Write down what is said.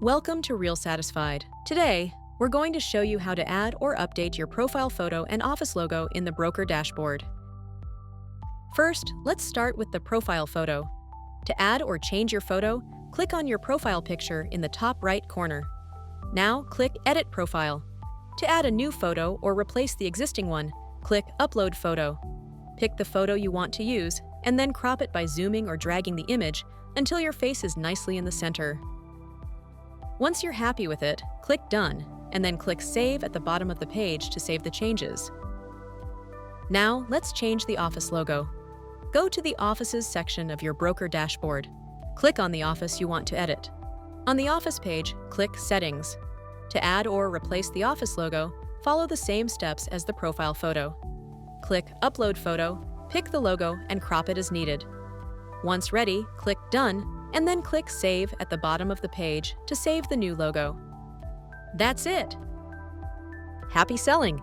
Welcome to RealSatisfied. Today, we're going to show you how to add or update your profile photo and office logo in the broker dashboard. First, let's start with the profile photo. To add or change your photo, click on your profile picture in the top right corner. Now, click Edit Profile. To add a new photo or replace the existing one, click Upload Photo. Pick the photo you want to use, and then crop it by zooming or dragging the image until your face is nicely in the center. Once you're happy with it, click Done, and then click Save at the bottom of the page to save the changes. Now, let's change the office logo. Go to the Offices section of your broker dashboard. Click on the office you want to edit. On the office page, click Settings. To add or replace the office logo, follow the same steps as the profile photo. Click Upload Photo, pick the logo, and crop it as needed. Once ready, click Done, and then click Save at the bottom of the page to save the new logo. That's it! Happy selling!